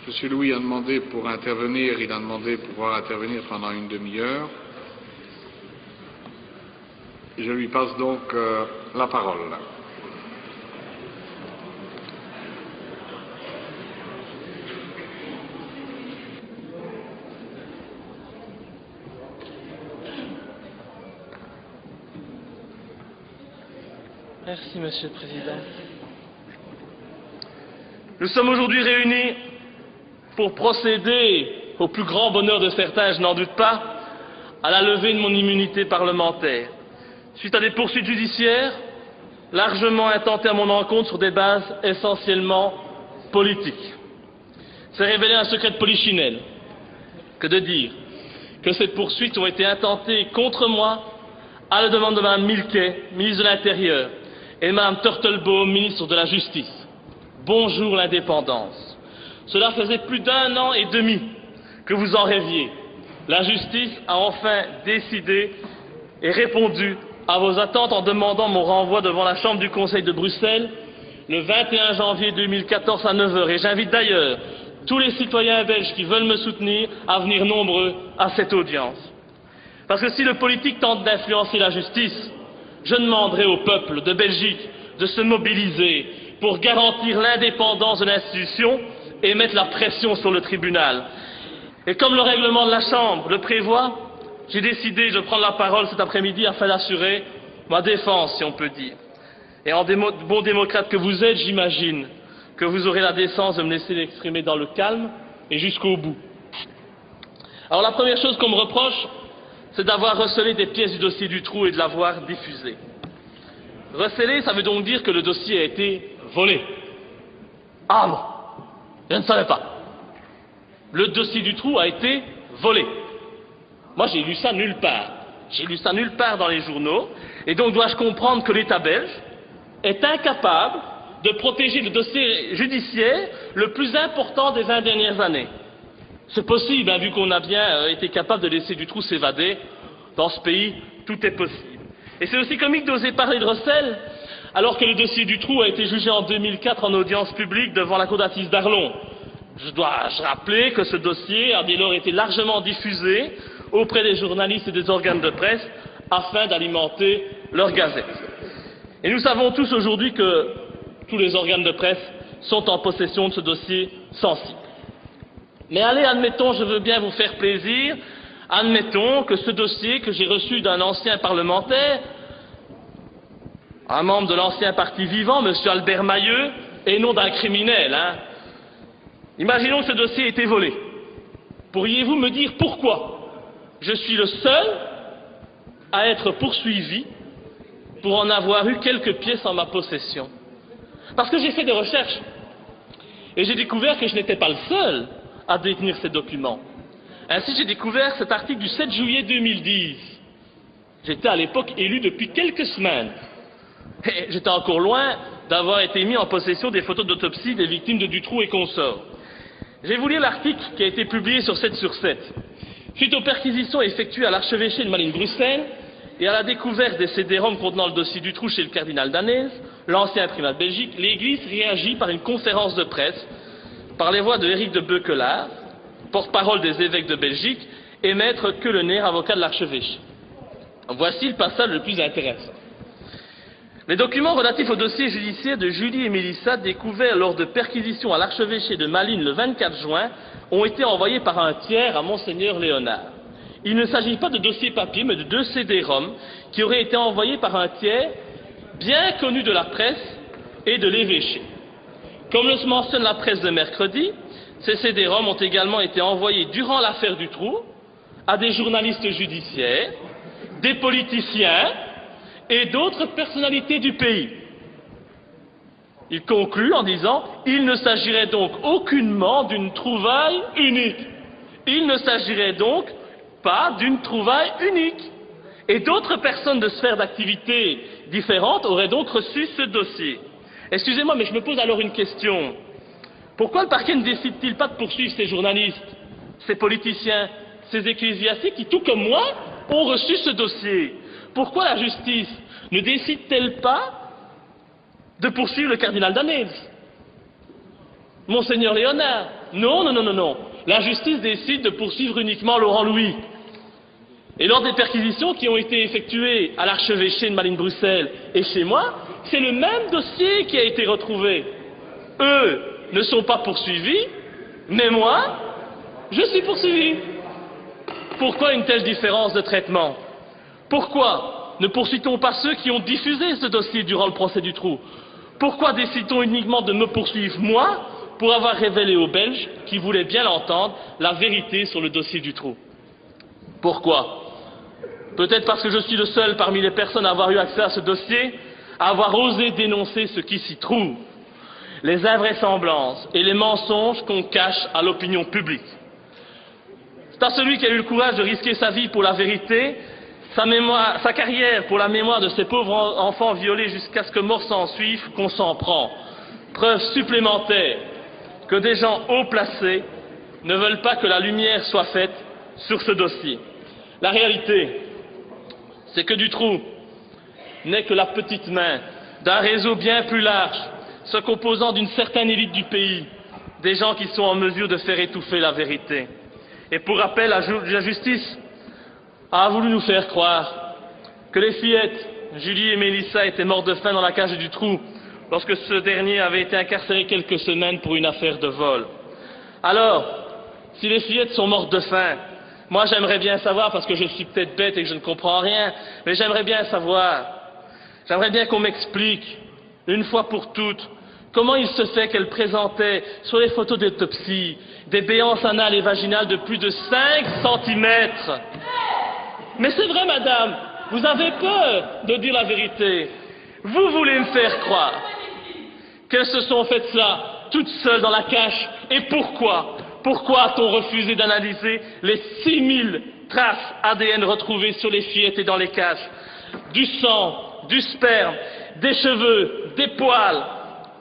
M. Louis a demandé pour intervenir, il a demandé pouvoir intervenir pendant une demi-heure. Je lui passe donc la parole. Merci, Monsieur le Président. Nous sommes aujourd'hui réunis pour procéder, au plus grand bonheur de certains, je n'en doute pas, à la levée de mon immunité parlementaire, suite à des poursuites judiciaires largement intentées à mon encontre sur des bases essentiellement politiques. C'est révéler un secret de polichinelle que de dire que ces poursuites ont été intentées contre moi à la demande de Mme Milquet, ministre de l'Intérieur, et Mme Turtelbaum, ministre de la Justice. Bonjour l'indépendance. Cela faisait plus d'1 an et demi que vous en rêviez. La justice a enfin décidé et répondu à vos attentes en demandant mon renvoi devant la Chambre du Conseil de Bruxelles le 21 janvier 2014 à 9 h. Et j'invite d'ailleurs tous les citoyens belges qui veulent me soutenir à venir nombreux à cette audience. Parce que si le politique tente d'influencer la justice, je demanderai au peuple de Belgique de se mobiliser pour garantir l'indépendance de l'institution et mettre la pression sur le tribunal. Et comme le règlement de la Chambre le prévoit, j'ai décidé de prendre la parole cet après-midi afin d'assurer ma défense, si on peut dire. Et en bon démocrate que vous êtes, j'imagine que vous aurez la décence de me laisser l'exprimer dans le calme et jusqu'au bout. Alors la première chose qu'on me reproche, c'est d'avoir recelé des pièces du dossier Dutroux et de l'avoir diffusé. Recelé, ça veut donc dire que le dossier a été volé. Ah bon, je ne savais pas. Le dossier Dutroux a été volé. Moi, j'ai lu ça nulle part. J'ai lu ça nulle part dans les journaux. Et donc, dois-je comprendre que l'État belge est incapable de protéger le dossier judiciaire le plus important des 20 dernières années? C'est possible, hein, vu qu'on a bien été capable de laisser Dutroux s'évader. Dans ce pays, tout est possible. Et c'est aussi comique d'oser parler de recel, alors que le dossier Dutroux a été jugé en 2004 en audience publique devant la cour d'assises d'Arlon. Je dois rappeler que ce dossier a dès lors été largement diffusé auprès des journalistes et des organes de presse afin d'alimenter leur gazette. Et nous savons tous aujourd'hui que tous les organes de presse sont en possession de ce dossier sensible. Mais allez, admettons, je veux bien vous faire plaisir, admettons que ce dossier que j'ai reçu d'un ancien parlementaire, un membre de l'ancien parti vivant, M. Albert Mailleux, et non d'un criminel, hein. Imaginons que ce dossier ait été volé. Pourriez-vous me dire pourquoi je suis le seul à être poursuivi pour en avoir eu quelques pièces en ma possession? Parce que j'ai fait des recherches et j'ai découvert que je n'étais pas le seul à détenir ces documents. Ainsi, j'ai découvert cet article du 7 juillet 2010. J'étais à l'époque élu depuis quelques semaines. Et j'étais encore loin d'avoir été mis en possession des photos d'autopsie des victimes de Dutroux et consorts. Je vais vous lire l'article qui a été publié sur 7/7. Suite aux perquisitions effectuées à l'archevêché de Malines-Bruxelles et à la découverte des CD-ROM contenant le dossier Dutroux chez le cardinal Danez, l'ancien primat de Belgique, l'Église réagit par une conférence de presse par les voix de Éric de Beuquelaar, porte-parole des évêques de Belgique, et maître Keulener, avocat de l'archevêché. Voici le passage le plus intéressant. Les documents relatifs au dossier judiciaire de Julie et Mélissa, découverts lors de perquisitions à l'archevêché de Malines le 24 juin, ont été envoyés par un tiers à Monseigneur Léonard. Il ne s'agit pas de dossiers papier, mais de 2 CD-ROM qui auraient été envoyés par un tiers bien connu de la presse et de l'évêché. Comme le mentionne la presse de mercredi, ces CD-ROM ont également été envoyés durant l'affaire Dutroux à des journalistes judiciaires, des politiciens et d'autres personnalités du pays. Il conclut en disant « Il ne s'agirait donc aucunement d'une trouvaille unique. Il ne s'agirait donc pas d'une trouvaille unique. Et d'autres personnes de sphères d'activité différentes auraient donc reçu ce dossier. » Excusez-moi, mais je me pose alors une question. Pourquoi le parquet ne décide-t-il pas de poursuivre ces journalistes, ces politiciens, ces ecclésiastiques qui, tout comme moi, ont reçu ce dossier? Pourquoi la justice ne décide-t-elle pas de poursuivre le cardinal Danez? Monseigneur Léonard. Non, non, non, non, non. La justice décide de poursuivre uniquement Laurent Louis. Et lors des perquisitions qui ont été effectuées à l'archevêché de Malines-Bruxelles et chez moi, c'est le même dossier qui a été retrouvé. Eux ne sont pas poursuivis, mais moi, je suis poursuivi. Pourquoi une telle différence de traitement? Pourquoi ne poursuit-on pas ceux qui ont diffusé ce dossier durant le procès du Trou? Pourquoi décide-t-on uniquement de me poursuivre, moi, pour avoir révélé aux Belges, qui voulaient bien l'entendre, la vérité sur le dossier du Trou? Pourquoi? Peut-être parce que je suis le seul parmi les personnes à avoir eu accès à ce dossier, à avoir osé dénoncer ce qui s'y trouve, les invraisemblances et les mensonges qu'on cache à l'opinion publique. C'est à celui qui a eu le courage de risquer sa vie pour la vérité, sa carrière pour la mémoire de ces pauvres enfants violés jusqu'à ce que mort s'en suive, qu'on s'en prend. Preuve supplémentaire que des gens haut placés ne veulent pas que la lumière soit faite sur ce dossier. La réalité, c'est que Dutroux n'est que la petite main d'un réseau bien plus large, se composant d'une certaine élite du pays, des gens qui sont en mesure de faire étouffer la vérité. Et pour rappel, la justice a voulu nous faire croire que les fillettes, Julie et Mélissa, étaient mortes de faim dans la cage du Trou lorsque ce dernier avait été incarcéré quelques semaines pour une affaire de vol. Alors, si les fillettes sont mortes de faim, moi j'aimerais bien savoir, parce que je suis peut-être bête et que je ne comprends rien, mais j'aimerais bien savoir, j'aimerais bien qu'on m'explique, une fois pour toutes, comment il se fait qu'elle présentait sur les photos d'autopsie des béances anales et vaginales de plus de 5 cm. Mais c'est vrai, madame, vous avez peur de dire la vérité. Vous voulez me faire croire qu'elles se sont faites cela toutes seules dans la cache. Et pourquoi? Pourquoi a-t-on refusé d'analyser les 6000 traces ADN retrouvées sur les fillettes et dans les caches? Du sang, du sperme, des cheveux, des poils.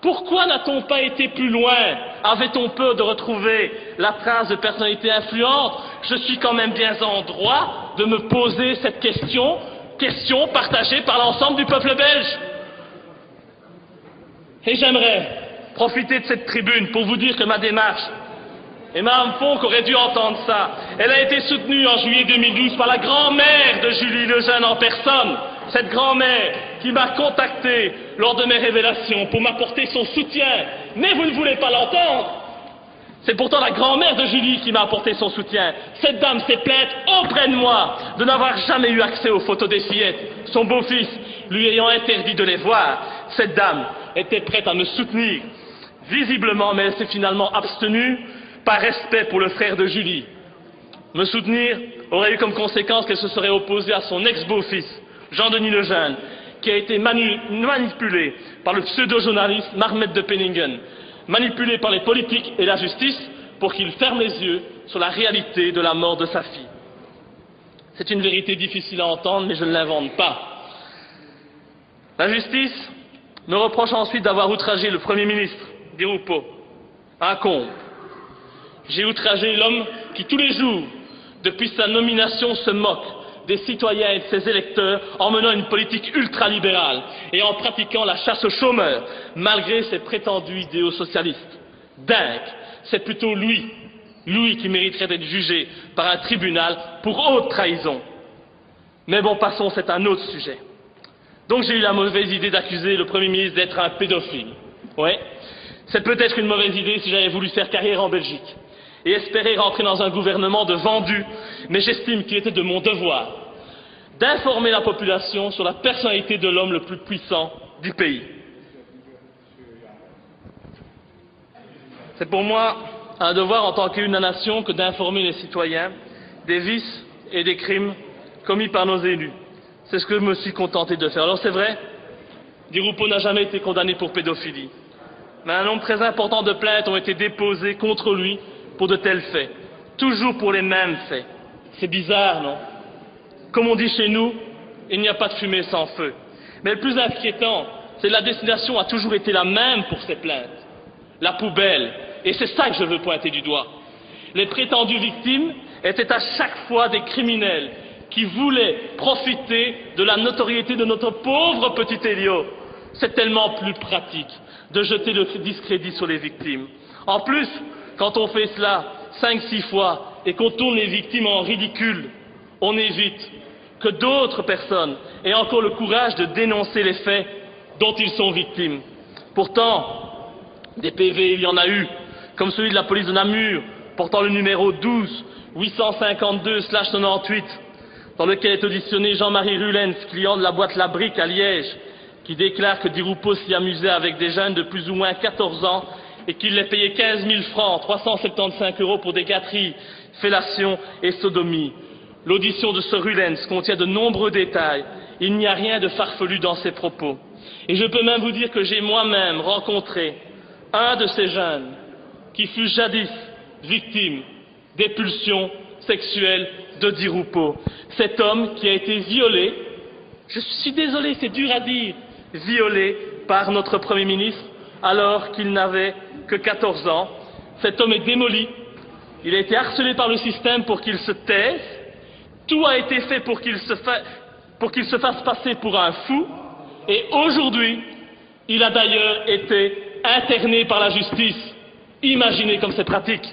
Pourquoi n'a-t-on pas été plus loin? Avait-on peur de retrouver la trace de personnalité influente? Je suis quand même bien en droit de me poser cette question partagée par l'ensemble du peuple belge. Et j'aimerais profiter de cette tribune pour vous dire que ma démarche, et Mme Fonck aurait dû entendre ça, elle a été soutenue en juillet 2012 par la grand-mère de Julie Lejeune en personne. Cette grand-mère qui m'a contacté lors de mes révélations pour m'apporter son soutien. Mais vous ne voulez pas l'entendre. C'est pourtant la grand-mère de Julie qui m'a apporté son soutien. Cette dame s'est plainte auprès de moi de n'avoir jamais eu accès aux photos des fillettes, son beau-fils lui ayant interdit de les voir. Cette dame était prête à me soutenir, visiblement, mais elle s'est finalement abstenue par respect pour le frère de Julie. Me soutenir aurait eu comme conséquence qu'elle se serait opposée à son ex-beau-fils, Jean-Denis Lejeune, qui a été manipulé par le pseudo-journaliste Marmet de Penningen, manipulé par les politiques et la justice pour qu'il ferme les yeux sur la réalité de la mort de sa fille. C'est une vérité difficile à entendre, mais je ne l'invente pas. La justice me reproche ensuite d'avoir outragé le Premier ministre, Di Rupo, un comble. J'ai outragé l'homme qui, tous les jours, depuis sa nomination, se moque des citoyens et de ses électeurs en menant une politique ultralibérale et en pratiquant la chasse aux chômeurs, malgré ses prétendus idéaux socialistes. Dingue, c'est plutôt lui qui mériterait d'être jugé par un tribunal pour haute trahison. Mais bon, passons, c'est un autre sujet. Donc j'ai eu la mauvaise idée d'accuser le Premier ministre d'être un pédophile. Ouais, c'est peut-être une mauvaise idée si j'avais voulu faire carrière en Belgique et espérer rentrer dans un gouvernement de vendus, mais j'estime qu'il était de mon devoir d'informer la population sur la personnalité de l'homme le plus puissant du pays. C'est pour moi un devoir en tant qu'élu de la nation que d'informer les citoyens des vices et des crimes commis par nos élus. C'est ce que je me suis contenté de faire. Alors c'est vrai, Di Rupo n'a jamais été condamné pour pédophilie, mais un nombre très important de plaintes ont été déposées contre lui pour de tels faits, toujours pour les mêmes faits. C'est bizarre, non? Comme on dit chez nous, il n'y a pas de fumée sans feu. Mais le plus inquiétant, c'est que la destination a toujours été la même pour ces plaintes. La poubelle. Et c'est ça que je veux pointer du doigt. Les prétendues victimes étaient à chaque fois des criminels qui voulaient profiter de la notoriété de notre pauvre petit Elio. C'est tellement plus pratique de jeter le discrédit sur les victimes. En plus, quand on fait cela 5-6 fois et qu'on tourne les victimes en ridicule, on évite que d'autres personnes aient encore le courage de dénoncer les faits dont ils sont victimes. Pourtant, des PV, il y en a eu, comme celui de la police de Namur, portant le numéro 12-852/98, dans lequel est auditionné Jean-Marie Rulens, client de la boîte La Brique à Liège, qui déclare que Di Rupo s'y amusait avec des jeunes de plus ou moins 14 ans et qu'il les payait 15 000 francs, 375 € pour des gâteries, fellations et sodomies. L'audition de ce Rulens contient de nombreux détails. Il n'y a rien de farfelu dans ses propos. Et je peux même vous dire que j'ai moi-même rencontré un de ces jeunes qui fut jadis victime des pulsions sexuelles de Di Rupo. Cet homme qui a été violé, je suis désolé, c'est dur à dire, violé par notre Premier ministre alors qu'il n'avait que 14 ans. Cet homme est démoli, il a été harcelé par le système pour qu'il se taise, tout a été fait pour qu'il se fasse passer pour un fou, et aujourd'hui, il a d'ailleurs été interné par la justice. Imaginez comme c'est pratique.